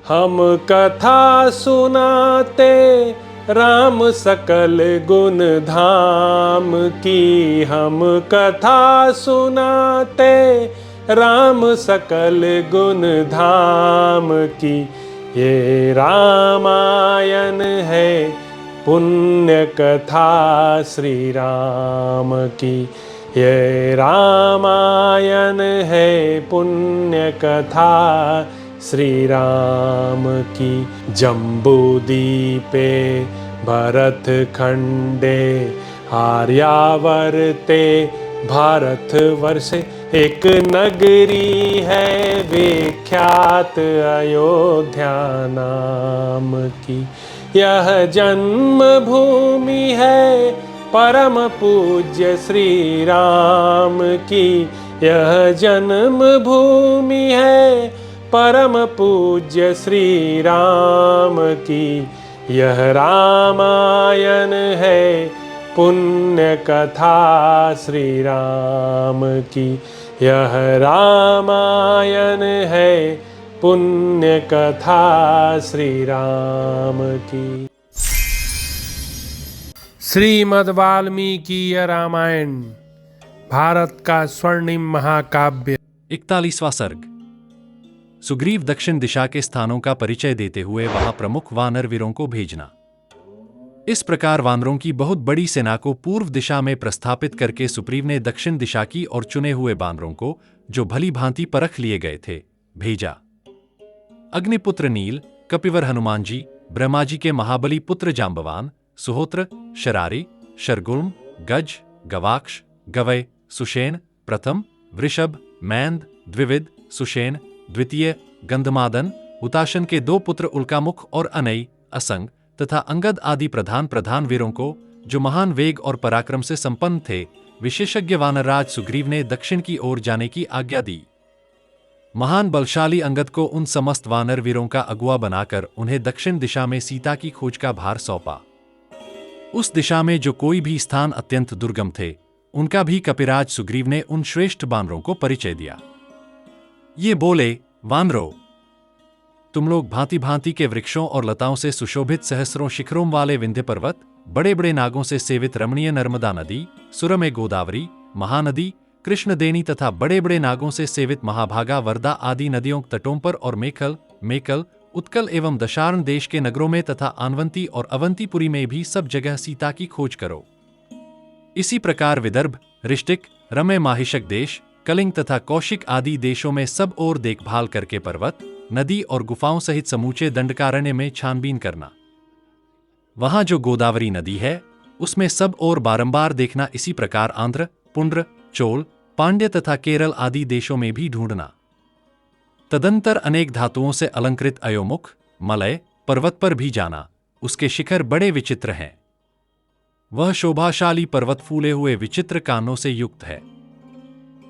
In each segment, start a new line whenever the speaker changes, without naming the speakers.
हम कथा सुनाते राम सकल गुण धाम की। हम कथा सुनाते राम सकल गुण धाम की। ये रामायण है पुण्य कथा श्री राम की। ये रामायण है पुण्य कथा श्री राम की। जम्बूदीपे भरत खंडे आर्यावर्ते भारत वर्षे। एक नगरी है विख्यात अयोध्या नाम की। यह जन्म भूमि है परम पूज्य श्री राम की। यह जन्म भूमि है परम पूज्य श्री राम की। यह रामायण है पुण्य कथा श्री राम की। यह रामायण है पुण्य कथा श्री राम की। श्रीमद् वाल्मीकि रामायण भारत का स्वर्णिम महाकाव्य।
41वां सर्ग। सुग्रीव दक्षिण दिशा के स्थानों का परिचय देते हुए वहां प्रमुख वानर वीरों को भेजना। इस प्रकार वानरों की बहुत बड़ी सेना को पूर्व दिशा में प्रस्थापित करके सुग्रीव ने दक्षिण दिशा की और चुने हुए वानरों को, जो भली भांति परख लिए गए थे, भेजा। अग्निपुत्र नील, कपिवर हनुमान जी, ब्रह्मा जी के महाबली पुत्र जांबवान, सुहोत्र, शरारी, शरगुर्म, गज, गवाक्ष, गवय, सुषेण, प्रथम, वृषभ, मैंद, द्विविद, सुषेण, द्वितीय, गंधमादन, हुताशन के 2 पुत्र उल्कामुख और अनई, असंग तथा अंगद आदि प्रधान वीरों को, जो महान वेग और पराक्रम से संपन्न थे, विशेषज्ञ वानरराज सुग्रीव ने दक्षिण की ओर जाने की आज्ञा दी। महान बलशाली अंगद को उन समस्त वानर वीरों का अगुआ बनाकर उन्हें दक्षिण दिशा में सीता की खोज का भार सौंपा। उस दिशा में जो कोई भी स्थान अत्यंत दुर्गम थे, उनका भी कपिराज सुग्रीव ने उन श्रेष्ठ वानरों को परिचय दिया। ये बोले, वानरों, तुम लोग भांति भांति के वृक्षों और लताओं से सुशोभित सहस्रों शिखरों वाले विंध्य पर्वत, बड़े बड़े नागों से सेवित रमणीय नर्मदा नदी, सुरमय गोदावरी, महानदी, कृष्णदेनी तथा बड़े बड़े नागों से सेवित महाभागा वर्दा आदि नदियों तटों पर और मेकल, उत्कल एवं दशार्ण देश के नगरों में तथा आनवंती और अवंतीपुरी में भी सब जगह सीता की खोज करो। इसी प्रकार विदर्भ, ऋष्टिक, रमय माहिषक देश, कलिंग तथा कौशिक आदि देशों में सब ओर देखभाल करके पर्वत, नदी और गुफाओं सहित समूचे दंडकारण्य में छानबीन करना। वहां जो गोदावरी नदी है, उसमें सब ओर बारंबार देखना। इसी प्रकार आंध्र, पुंड्र, चोल, पांड्य तथा केरल आदि देशों में भी ढूंढना। तदंतर अनेक धातुओं से अलंकृत अयोमुख, मलय पर्वत पर भी जाना। उसके शिखर बड़े विचित्र हैं। वह शोभाशाली पर्वत फूले हुए विचित्र कानों से युक्त है।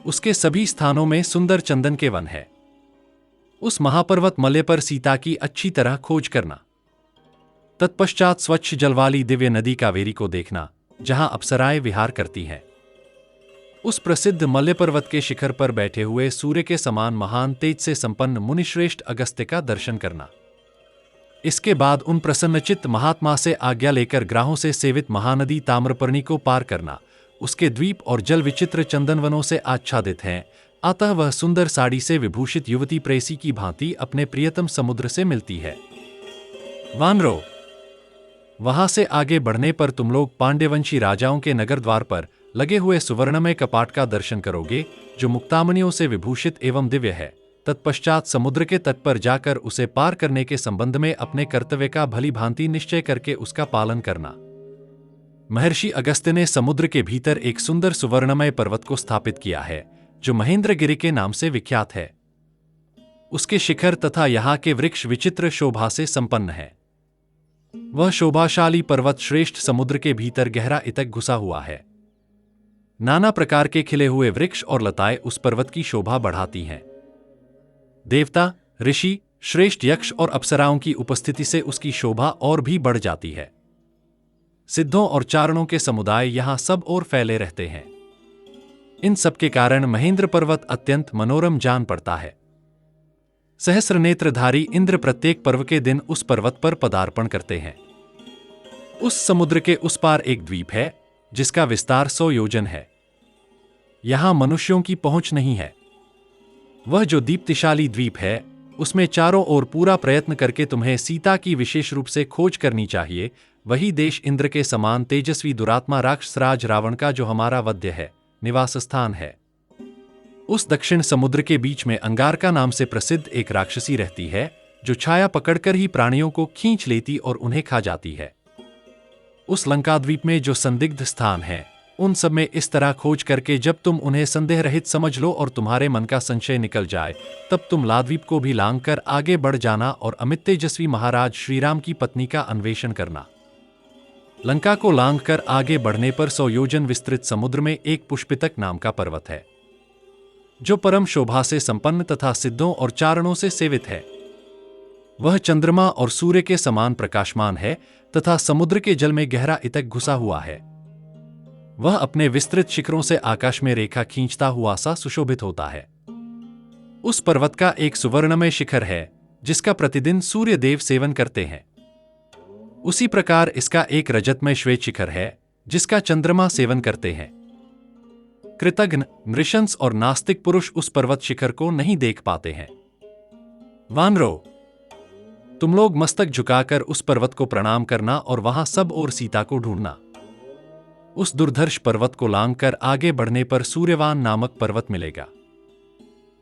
उसके सभी स्थानों में सुंदर चंदन के वन है। उस महापर्वत मलय पर सीता की अच्छी तरह खोज करना। तत्पश्चात स्वच्छ जल वाली दिव्य नदी कावेरी को देखना, जहां अप्सराएं विहार करती हैं। उस प्रसिद्ध मलय पर्वत के शिखर पर बैठे हुए सूर्य के समान महान तेज से संपन्न मुनिश्रेष्ठ अगस्त्य का दर्शन करना। इसके बाद उन प्रसन्नचित्त महात्मा से आज्ञा लेकर ग्राहों से सेवित महानदी ताम्रपर्णी को पार करना। उसके द्वीप और जल विचित्र चंदनवनों से आच्छादित हैं, अतः वह सुंदर साड़ी से विभूषित युवती प्रेसी की भांति अपने प्रियतम समुद्र से मिलती है। वानरो, वहां से आगे बढ़ने पर तुम लोग पांड्यवंशी राजाओं के नगर द्वार पर लगे हुए सुवर्णमय कपाट का दर्शन करोगे, जो मुक्तामणियों से विभूषित एवं दिव्य है। तत्पश्चात समुद्र के तट पर जाकर उसे पार करने के संबंध में अपने कर्तव्य का भली भांति निश्चय करके उसका पालन करना। महर्षि अगस्त्य ने समुद्र के भीतर एक सुंदर सुवर्णमय पर्वत को स्थापित किया है, जो महेंद्रगिरि के नाम से विख्यात है। उसके शिखर तथा यहाँ के वृक्ष विचित्र शोभा से संपन्न है। वह शोभाशाली पर्वत श्रेष्ठ समुद्र के भीतर गहरा इतक घुसा हुआ है। नाना प्रकार के खिले हुए वृक्ष और लताएं उस पर्वत की शोभा बढ़ाती हैं। देवता, ऋषि, श्रेष्ठ यक्ष और अप्सराओं की उपस्थिति से उसकी शोभा और भी बढ़ जाती है। सिद्धों और चारणों के समुदाय यहां सब ओर फैले रहते हैं। इन सब के कारण महेंद्र पर्वत अत्यंत मनोरम जान पड़ता है। सहस्रनेत्रधारी इंद्र प्रत्येक पर्व के दिन उस पर्वत पर पदार्पण करते हैं। उस समुद्र के उस पार एक द्वीप है जिसका विस्तार 100 योजन है। यहां मनुष्यों की पहुंच नहीं है। वह जो दीप्तिशाली द्वीप है उसमें चारों ओर पूरा प्रयत्न करके तुम्हें सीता की विशेष रूप से खोज करनी चाहिए। वही देश इंद्र के समान तेजस्वी दुरात्मा राक्षसराज रावण का जो हमारा वध्य है निवास स्थान है। उस दक्षिण समुद्र के बीच में अंगारका नाम से प्रसिद्ध एक राक्षसी रहती है जो छाया पकड़कर ही प्राणियों को खींच लेती और उन्हें खा जाती है। उस लंकाद्वीप में जो संदिग्ध स्थान है उन सब में इस तरह खोज करके जब तुम उन्हें संदेह रहित समझ लो और तुम्हारे मन का संशय निकल जाए, तब तुम लाद्वीप को भी लांघ कर आगे बढ़ जाना और अमित तेजस्वी महाराज श्रीराम की पत्नी का अन्वेषण करना। लंका को लांघ कर आगे बढ़ने पर 100 योजन विस्तृत समुद्र में एक पुष्पितक नाम का पर्वत है जो परम शोभा से संपन्न तथा सिद्धों और चारणों से सेवित है। वह चंद्रमा और सूर्य के समान प्रकाशमान है तथा समुद्र के जल में गहरा इतक घुसा हुआ है। वह अपने विस्तृत शिखरों से आकाश में रेखा खींचता हुआ सा सुशोभित होता है। उस पर्वत का एक सुवर्णमय शिखर है जिसका प्रतिदिन सूर्य देव सेवन करते हैं। उसी प्रकार इसका एक रजतमय श्वेत शिखर है जिसका चंद्रमा सेवन करते हैं। कृतघ्न, नृशंस और नास्तिक पुरुष उस पर्वत शिखर को नहीं देख पाते हैं। वानरों, तुम लोग मस्तक झुकाकर उस पर्वत को प्रणाम करना और वहां सब ओर सीता को ढूंढना। उस दुर्धर्ष पर्वत को लांघकर आगे बढ़ने पर सूर्यवान नामक पर्वत मिलेगा।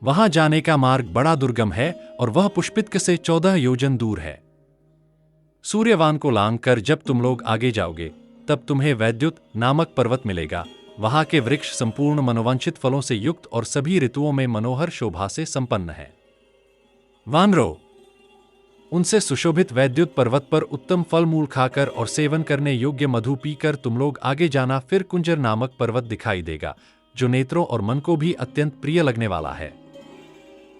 वहां जाने का मार्ग बड़ा दुर्गम है और वह पुष्पितक से 14 योजन दूर है। सूर्यवान को लांघकर जब तुम लोग आगे जाओगे तब तुम्हें वैद्युत नामक पर्वत मिलेगा। वहां के वृक्ष संपूर्ण मनोवांछित फलों से युक्त और सभी ऋतुओं में मनोहर शोभा से संपन्न है। वानरों, उनसे सुशोभित वैद्युत पर्वत पर उत्तम फल मूल खाकर और सेवन करने योग्य मधु पीकर तुम लोग आगे जाना। फिर कुंजर नामक पर्वत दिखाई देगा जो नेत्रों और मन को भी अत्यंत प्रिय लगने वाला है।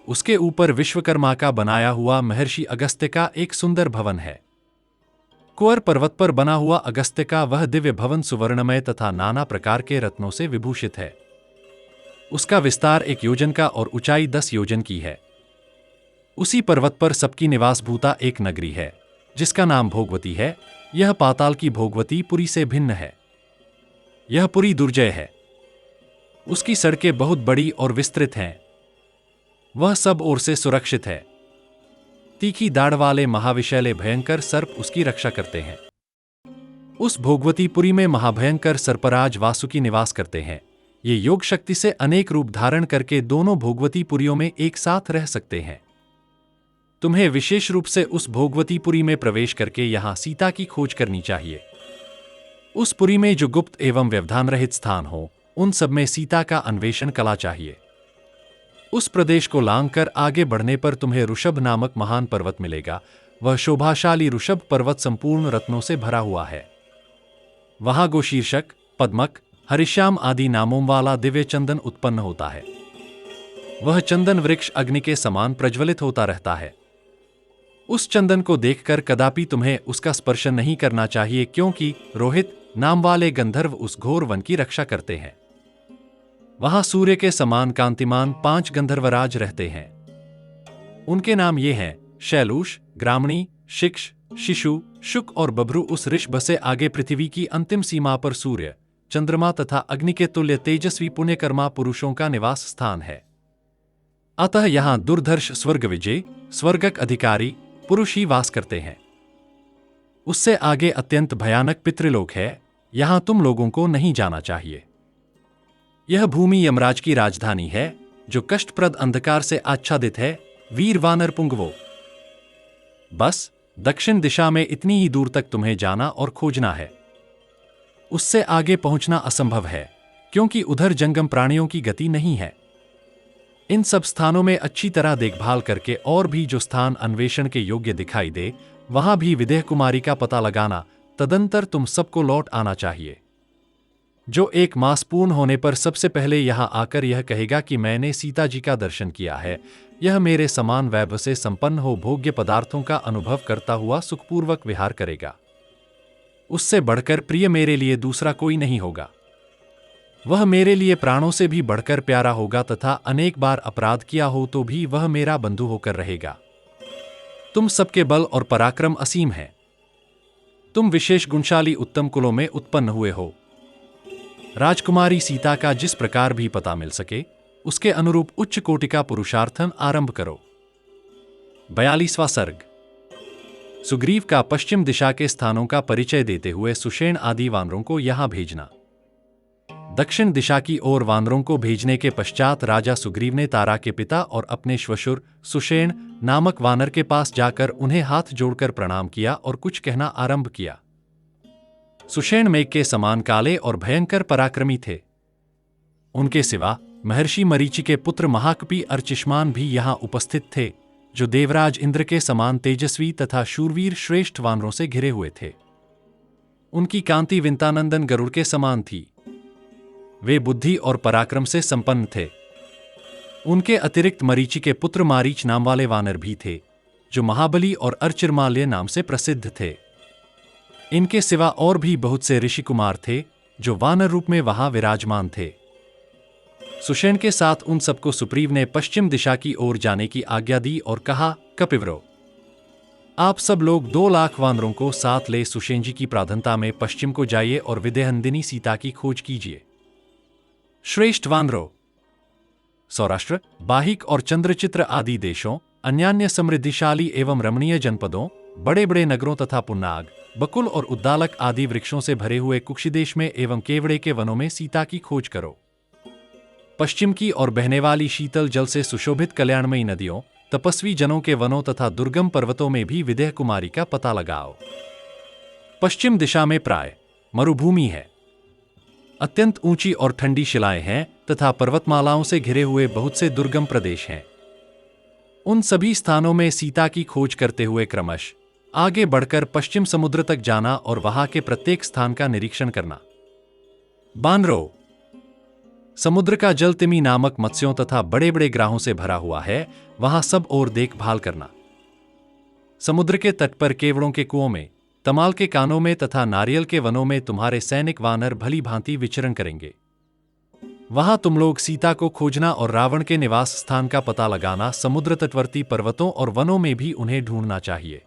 उसके ऊपर विश्वकर्मा का बनाया हुआ महर्षि अगस्त्य का एक सुंदर भवन है। कुंवर पर्वत पर बना हुआ अगस्त्य का वह दिव्य भवन सुवर्णमय तथा नाना प्रकार के रत्नों से विभूषित है। उसका विस्तार 1 योजन का और ऊंचाई 10 योजन की है। उसी पर्वत पर सबकी निवास भूता एक नगरी है जिसका नाम भोगवती है। यह पाताल की भोगवती पुरी से भिन्न है। यह पुरी दुर्जय है। उसकी सड़कें बहुत बड़ी और विस्तृत हैं। वह सब ओर से सुरक्षित है। तीखी दाढ़ वाले महाविशैले भयंकर सर्प उसकी रक्षा करते हैं। उस भोगवती पुरी में महाभयंकर सर्पराज वासुकी निवास करते हैं। ये योग शक्ति से अनेक रूप धारण करके दोनों भोगवती पुरियों में एक साथ रह सकते हैं। तुम्हें विशेष रूप से उस भोगवती पुरी में प्रवेश करके यहां सीता की खोज करनी चाहिए। उस पुरी में जो गुप्त एवं व्यवधान रहित स्थान हो उन सब में सीता का अन्वेषण कला चाहिए। उस प्रदेश को लांघकर आगे बढ़ने पर तुम्हें ऋषभ नामक महान पर्वत मिलेगा। वह शोभाशाली ऋषभ पर्वत संपूर्ण रत्नों से भरा हुआ है। वहां गोशीर्षक, पद्मक, हरिश्याम आदि नामों वाला दिव्य चंदन उत्पन्न होता है। वह चंदन वृक्ष अग्नि के समान प्रज्वलित होता रहता है। उस चंदन को देखकर कदापि तुम्हें उसका स्पर्श नहीं करना चाहिए, क्योंकि रोहित नाम वाले गंधर्व उस घोर वन की रक्षा करते हैं। वहां सूर्य के समान कांतिमान 5 गंधर्वराज रहते हैं। उनके नाम ये हैं शैलूष, ग्रामणी, शिक्ष, शिशु, शुक और बभ्रु। उस ऋषभ से आगे पृथ्वी की अंतिम सीमा पर सूर्य, चंद्रमा तथा अग्नि के तुल्य तेजस्वी पुण्यकर्मा पुरुषों का निवास स्थान है। अतः यहां दुर्धर्ष स्वर्ग विजय, स्वर्गक अधिकारी पुरुष ही वास करते हैं। उससे आगे अत्यंत भयानक पितृलोक है। यहां तुम लोगों को नहीं जाना चाहिए। यह भूमि यमराज की राजधानी है जो कष्टप्रद अंधकार से आच्छादित है। वीर वानर पुंगवो, बस दक्षिण दिशा में इतनी ही दूर तक तुम्हें जाना और खोजना है। उससे आगे पहुंचना असंभव है, क्योंकि उधर जंगम प्राणियों की गति नहीं है। इन सब स्थानों में अच्छी तरह देखभाल करके और भी जो स्थान अन्वेषण के योग्य दिखाई दे वहां भी विदेह कुमारी का पता लगाना। तदंतर तुम सबको लौट आना चाहिए। जो 1 मास पूर्ण होने पर सबसे पहले यहां आकर यह कहेगा कि मैंने सीता जी का दर्शन किया है, यह मेरे समान वैभव से संपन्न हो भोग्य पदार्थों का अनुभव करता हुआ सुखपूर्वक विहार करेगा। उससे बढ़कर प्रिय मेरे लिए दूसरा कोई नहीं होगा। वह मेरे लिए प्राणों से भी बढ़कर प्यारा होगा तथा अनेक बार अपराध किया हो तो भी वह मेरा बंधु होकर रहेगा। तुम सबके बल और पराक्रम असीम है। तुम विशेष गुणशाली उत्तम कुलों में उत्पन्न हुए हो। राजकुमारी सीता का जिस प्रकार भी पता मिल सके उसके अनुरूप उच्च कोटि का पुरुषार्थन आरंभ करो। 42वां सर्ग। सुग्रीव का पश्चिम दिशा के स्थानों का परिचय देते हुए सुषेण आदि वानरों को यहां भेजना। दक्षिण दिशा की ओर वानरों को भेजने के पश्चात राजा सुग्रीव ने तारा के पिता और अपने श्वशुर सुषेण नामक वानर के पास जाकर उन्हें हाथ जोड़कर प्रणाम किया और कुछ कहना आरंभ किया। सुषेण मेघ के समान काले और भयंकर पराक्रमी थे। उनके सिवा महर्षि मरीचि के पुत्र महाकपि अर्चिष्मान भी यहां उपस्थित थे, जो देवराज इंद्र के समान तेजस्वी तथा शूरवीर श्रेष्ठ वानरों से घिरे हुए थे। उनकी कांति विंतानंदन गरुड़ के समान थी। वे बुद्धि और पराक्रम से संपन्न थे। उनके अतिरिक्त मरीचि के पुत्र मारीच नाम वाले वानर भी थे, जो महाबली और अर्चिर्माल्य नाम से प्रसिद्ध थे। इनके सिवा और भी बहुत से ऋषि कुमार थे, जो वानर रूप में वहां विराजमान थे। सुषेण के साथ उन सबको सुग्रीव ने पश्चिम दिशा की ओर जाने की आज्ञा दी और कहा, कपिवरो, आप सब लोग 2 लाख वानरों को साथ ले सुषेण जी की प्रार्थना में पश्चिम को जाइए और विदेहनंदिनी सीता की खोज कीजिए। श्रेष्ठ वानरों, सौराष्ट्र, बाहिक और चंद्रचित्र आदि देशों, अन्यान्य समृद्धिशाली एवं रमणीय जनपदों, बड़े बड़े नगरों तथा पुन्नाग, बकुल और उद्दालक आदि वृक्षों से भरे हुए कुक्षिदेश में एवं केवड़े के वनों में सीता की खोज करो। पश्चिम की और बहने वाली शीतल जल से सुशोभित कल्याणमयी नदियों, तपस्वी जनों के वनों तथा दुर्गम पर्वतों में भी विदेह कुमारी का पता लगाओ। पश्चिम दिशा में प्राय मरुभूमि है, अत्यंत ऊंची और ठंडी शिलाएं हैं तथा पर्वतमालाओं से घिरे हुए बहुत से दुर्गम प्रदेश हैं। उन सभी स्थानों में सीता की खोज करते हुए क्रमश आगे बढ़कर पश्चिम समुद्र तक जाना और वहां के प्रत्येक स्थान का निरीक्षण करना। बानरो, समुद्र का जल तिमी नामक मत्स्यों तथा बड़े बड़े ग्राहों से भरा हुआ है, वहां सब ओर देखभाल करना। समुद्र के तट पर केवड़ों के कुओं में, तमाल के कानों में तथा नारियल के वनों में तुम्हारे सैनिक वानर भली भांति विचरण करेंगे। वहां तुम लोग सीता को खोजना और रावण के निवास स्थान का पता लगाना। समुद्र तटवर्ती पर्वतों और वनों में भी उन्हें ढूंढना चाहिए।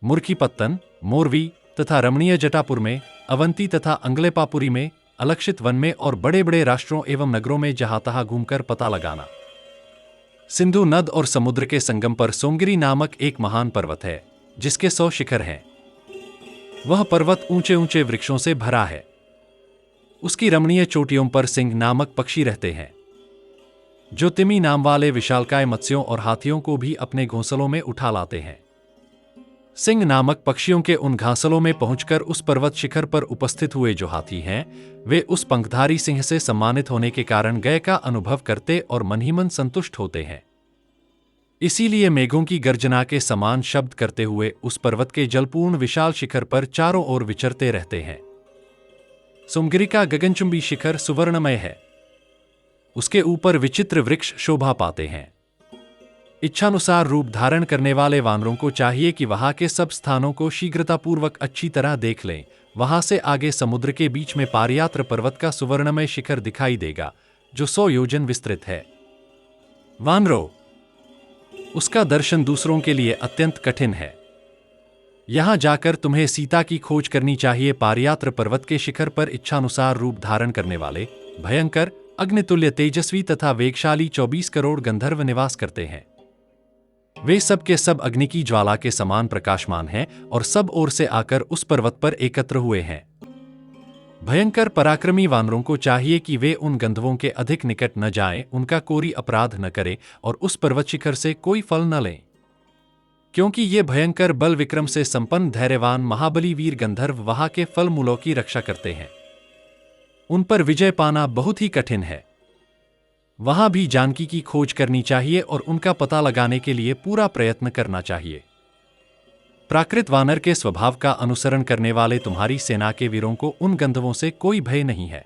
मुर्खीपत्तन, मोरवी तथा रमणीय जटापुर में, अवंती तथा अंगलेपापुरी में, अलक्षित वन में और बड़े बड़े राष्ट्रों एवं नगरों में जहां तहां घूमकर पता लगाना। सिंधु नद और समुद्र के संगम पर सोमगिरी नामक एक महान पर्वत है, जिसके 100 शिखर हैं। वह पर्वत ऊंचे ऊंचे वृक्षों से भरा है। उसकी रमणीय चोटियों पर सिंह नामक पक्षी रहते हैं, जो तिमी नाम वाले विशालकाय मत्स्यों और हाथियों को भी अपने घोंसलों में उठा लाते हैं। सिंह नामक पक्षियों के उन घासलों में पहुंचकर उस पर्वत शिखर पर उपस्थित हुए जो हाथी हैं, वे उस पंखधारी सिंह से सम्मानित होने के कारण गय का अनुभव करते और मन ही मन संतुष्ट होते हैं। इसीलिए मेघों की गर्जना के समान शब्द करते हुए उस पर्वत के जलपूर्ण विशाल शिखर पर चारों ओर विचरते रहते हैं। सोमगिरी का गगनचुंबी शिखर सुवर्णमय है। उसके ऊपर विचित्र वृक्ष शोभा पाते हैं। इच्छानुसार रूप धारण करने वाले वानरों को चाहिए कि वहां के सब स्थानों को शीघ्रतापूर्वक अच्छी तरह देख लें। वहां से आगे समुद्र के बीच में पारियात्र पर्वत का सुवर्णमय शिखर दिखाई देगा, जो 100 योजन विस्तृत है। वानरों, उसका दर्शन दूसरों के लिए अत्यंत कठिन है। यहां जाकर तुम्हें सीता की खोज करनी चाहिए। पारियात्र पर्वत के शिखर पर इच्छानुसार रूप धारण करने वाले भयंकर, अग्नितुल्य तेजस्वी तथा वेगशाली 24 करोड़ गंधर्व निवास करते हैं। वे सब के सब अग्नि की ज्वाला के समान प्रकाशमान हैं और सब ओर से आकर उस पर्वत पर एकत्र हुए हैं। भयंकर पराक्रमी वानरों को चाहिए कि वे उन गंधर्वों के अधिक निकट न जाएं, उनका कोई अपराध न करें और उस पर्वत शिखर से कोई फल न लें, क्योंकि ये भयंकर बल विक्रम से संपन्न धैर्यवान महाबली वीर गंधर्व वहां के फल मूलों की रक्षा करते हैं। उन पर विजय पाना बहुत ही कठिन है। वहां भी जानकी की खोज करनी चाहिए और उनका पता लगाने के लिए पूरा प्रयत्न करना चाहिए। प्राकृत वानर के स्वभाव का अनुसरण करने वाले तुम्हारी सेना के वीरों को उन गंधर्वों से कोई भय नहीं है।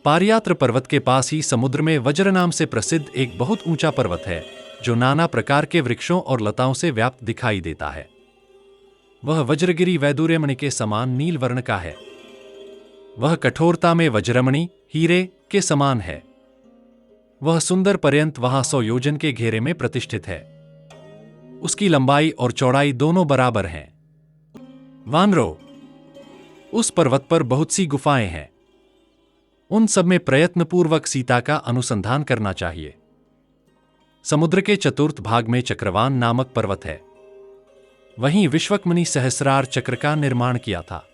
पारियात्र पर्वत के पास ही समुद्र में वज्र नाम से प्रसिद्ध एक बहुत ऊंचा पर्वत है, जो नाना प्रकार के वृक्षों और लताओं से व्याप्त दिखाई देता है। वह वज्रगिरी वैदूर्यमणि के समान नील वर्ण का है। वह कठोरता में वज्रमणि हीरे के समान है। वह सुंदर पर्यंत वहां 100 योजन के घेरे में प्रतिष्ठित है। उसकी लंबाई और चौड़ाई दोनों बराबर हैं। वानरों, उस पर्वत पर बहुत सी गुफाएं हैं। उन सब में प्रयत्नपूर्वक सीता का अनुसंधान करना चाहिए। समुद्र के चतुर्थ भाग में चक्रवान नामक पर्वत है। वहीं विश्वकमणि सहस्रार चक्र का निर्माण किया था।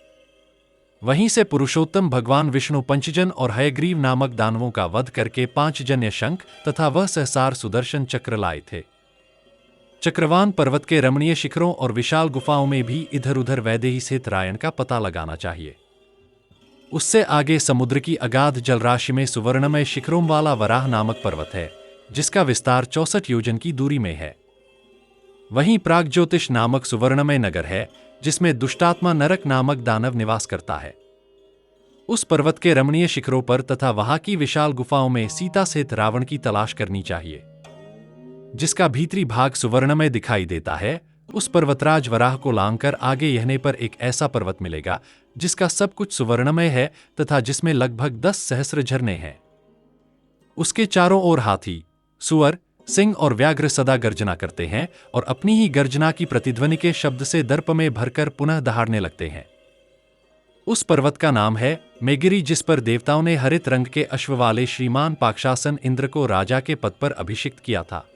वहीं से पुरुषोत्तम भगवान विष्णु पंचजन और हयग्रीव नामक दानवों का वध करके 5 जन्य शंख तथा वह सहसार सुदर्शन चक्र लाए थे। चक्रवान पर्वत के रमणीय शिखरों और विशाल गुफाओं में भी इधर उधर वैदेही स्थित रायण का पता लगाना चाहिए। उससे आगे समुद्र की अगाध जलराशि में सुवर्णमय शिखरों वाला वराह नामक पर्वत है, जिसका विस्तार 64 योजन की दूरी में है। वहीं प्रागज्योतिष नामक सुवर्णमय नगर है, जिसमें दुष्टात्मा नरक नामक दानव निवास करता है। उस पर्वत के रमणीय शिखरों पर तथा वहां की विशाल गुफाओं में सीता सहित रावण की तलाश करनी चाहिए। जिसका भीतरी भाग सुवर्णमय दिखाई देता है, उस पर्वतराज वराह को लांघकर आगे यहने पर एक ऐसा पर्वत मिलेगा जिसका सब कुछ सुवर्णमय है तथा जिसमें लगभग 10 सहस्र झरने हैं। उसके चारों ओर हाथी, सुअर, सिंह और व्याघ्र सदा गर्जना करते हैं और अपनी ही गर्जना की प्रतिध्वनि के शब्द से दर्प में भरकर पुनः दहाड़ने लगते हैं। उस पर्वत का नाम है मेगिरी, जिस पर देवताओं ने हरित रंग के अश्व वाले श्रीमान पाक्षासन इंद्र को राजा के पद पर अभिषिक्त किया था।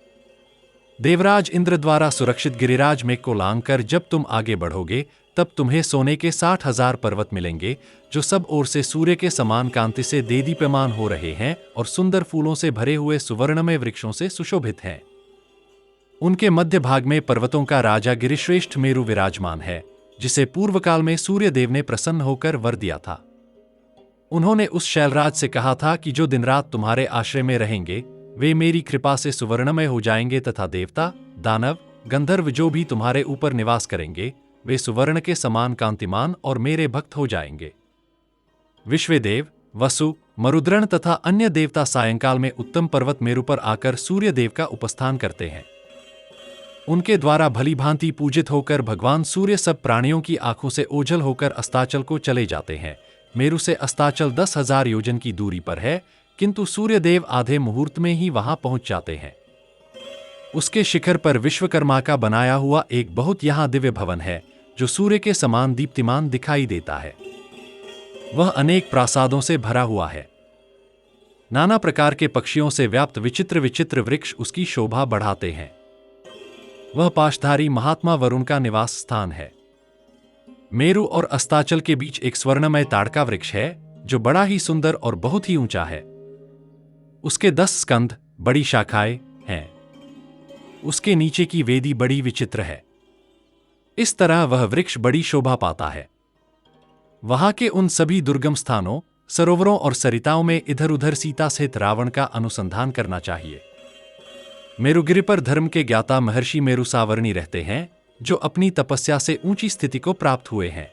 देवराज इंद्र द्वारा सुरक्षित गिरिराज मेघ को लांघकर जब तुम आगे बढ़ोगे, तब तुम्हें सोने के 60,000 पर्वत मिलेंगे, जो सब ओर से सूर्य के समान कांति से देदीप्यमान हो रहे हैं और सुंदर फूलों से भरे हुए सुवर्णमय वृक्षों से सुशोभित हैं। उनके मध्य भाग में पर्वतों का राजा गिरिश्रेष्ठ मेरु विराजमान है, जिसे पूर्व काल में सूर्यदेव ने प्रसन्न होकर वर दिया था। उन्होंने उस शैलराज से कहा था कि जो दिन रात तुम्हारे आश्रय में रहेंगे, वे मेरी कृपा से सुवर्णमय हो जाएंगे तथा देवता, दानव, गंधर्व जो भी तुम्हारे ऊपर निवास करेंगे, वे सुवर्ण के समान कांतिमान और मेरे भक्त हो जाएंगे। विश्वदेव, वसु, मरुद्रण तथा अन्य देवता सायंकाल में उत्तम पर्वत मेरु पर आकर सूर्यदेव का उपस्थान करते हैं। उनके द्वारा भली भांति पूजित होकर भगवान सूर्य सब प्राणियों की आंखों से ओझल होकर अस्ताचल को चले जाते हैं। मेरु से अस्ताचल 10,000 योजन की दूरी पर है, किंतु सूर्यदेव आधे मुहूर्त में ही वहां पहुंच जाते हैं। उसके शिखर पर विश्वकर्मा का बनाया हुआ एक बहुत यहाँ दिव्य भवन है, जो सूर्य के समान दीप्तिमान दिखाई देता है। वह अनेक प्रासादों से भरा हुआ है। नाना प्रकार के पक्षियों से व्याप्त विचित्र विचित्र वृक्ष उसकी शोभा बढ़ाते हैं। वह पाशधारी महात्मा वरुण का निवास स्थान है। मेरु और अस्ताचल के बीच एक स्वर्णमय ताड़का वृक्ष है, जो बड़ा ही सुंदर और बहुत ही ऊंचा है। उसके 10 स्कंध, बड़ी शाखाएं हैं। उसके नीचे की वेदी बड़ी विचित्र है। इस तरह वह वृक्ष बड़ी शोभा पाता है। वहां के उन सभी दुर्गम स्थानों, सरोवरों और सरिताओं में इधर उधर सीता सहित रावण का अनुसंधान करना चाहिए। मेरुगिरि पर धर्म के ज्ञाता महर्षि मेरु सावर्णी रहते हैं, जो अपनी तपस्या से ऊंची स्थिति को प्राप्त हुए हैं।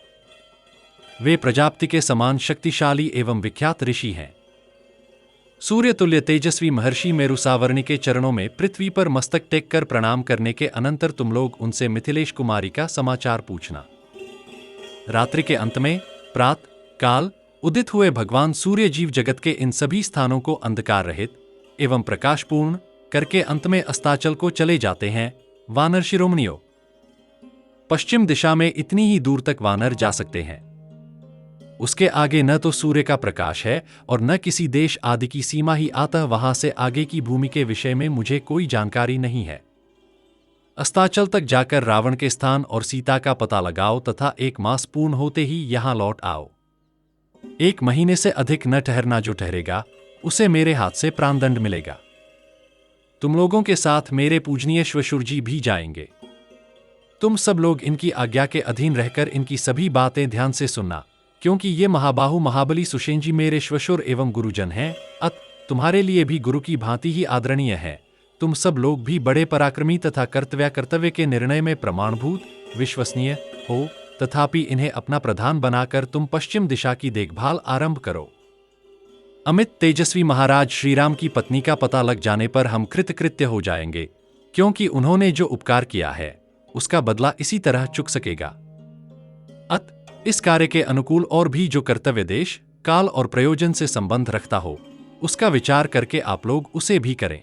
वे प्रजापति के समान शक्तिशाली एवं विख्यात ऋषि हैं। सूर्यतुल्य तेजस्वी महर्षि मेरु सावर्णी के चरणों में पृथ्वी पर मस्तक टेक कर प्रणाम करने के अनंतर तुम लोग उनसे मिथिलेश कुमारी का समाचार पूछना। रात्रि के अंत में प्रात काल उदित हुए भगवान सूर्य जीव जगत के इन सभी स्थानों को अंधकार रहित एवं प्रकाशपूर्ण करके अंत में अस्ताचल को चले जाते हैं। वानर शिरोमणियों, पश्चिम दिशा में इतनी ही दूर तक वानर जा सकते हैं। उसके आगे न तो सूर्य का प्रकाश है और न किसी देश आदि की सीमा ही, अतः वहां से आगे की भूमि के विषय में मुझे कोई जानकारी नहीं है। अस्ताचल तक जाकर रावण के स्थान और सीता का पता लगाओ तथा 1 मास पूर्ण होते ही यहां लौट आओ। 1 महीने से अधिक न ठहरना, जो ठहरेगा उसे मेरे हाथ से प्राणदंड मिलेगा। तुम लोगों के साथ मेरे पूजनीय श्वशुर जी भी जाएंगे। तुम सब लोग इनकी आज्ञा के अधीन रहकर इनकी सभी बातें ध्यान से सुनना, क्योंकि ये महाबाहु महाबली सुषेण जी मेरे श्वशुर एवं गुरुजन हैं। तुम्हारे लिए भी गुरु की भांति ही आदरणीय है। तुम सब लोग भी बड़े पराक्रमी तथा कर्तव्य के निर्णय में प्रमाणभूत विश्वसनीय हो, तथापि इन्हें अपना प्रधान बनाकर तुम पश्चिम दिशा की देखभाल आरंभ करो। अमित तेजस्वी महाराज श्रीराम की पत्नी का पता लग जाने पर हम कृतकृत्य हो जाएंगे, क्योंकि उन्होंने जो उपकार किया है उसका बदला इसी तरह चुक सकेगा। इस कार्य के अनुकूल और भी जो कर्तव्य देश काल और प्रयोजन से संबंध रखता हो, उसका विचार करके आप लोग उसे भी करें।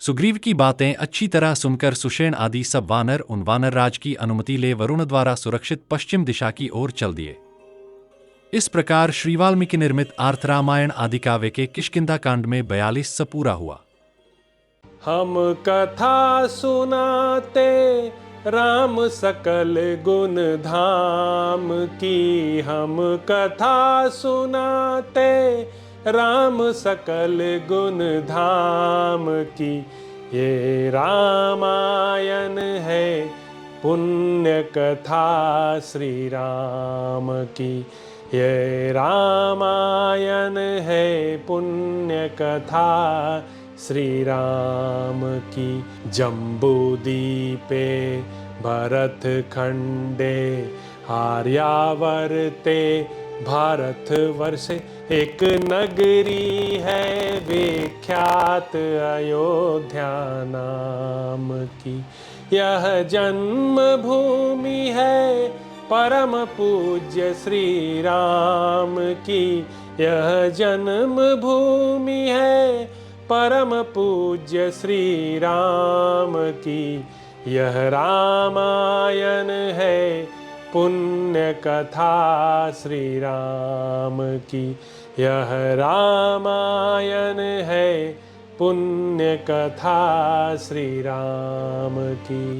सुग्रीव की बातें अच्छी तरह सुनकर सुषेण आदि सब वानर उन वानर राज की अनुमति ले वरुण द्वारा सुरक्षित पश्चिम दिशा की ओर चल दिए। इस प्रकार श्री वाल्मीकि निर्मित आर्तरामायण आदि काव्य के किष्किंधा कांड में 42 सा पूरा हुआ।
हम कथा सुनाते राम सकल गुण धाम की, हम कथा सुनाते राम सकल गुण धाम की। ये रामायण है पुण्य कथा श्री राम की, ये रामायण है पुण्य कथा श्री राम की। जम्बूदीपे भरत खंडे आर्यावर्ते भारत वर्षे एक नगरी है विख्यात अयोध्या नाम की। यह जन्म भूमि है परम पूज्य श्री राम की, यह जन्म भूमि है परम पूज्य श्री राम की। यह रामायण है पुण्य कथा श्री राम की, यह रामायण है पुण्य कथा श्री राम की।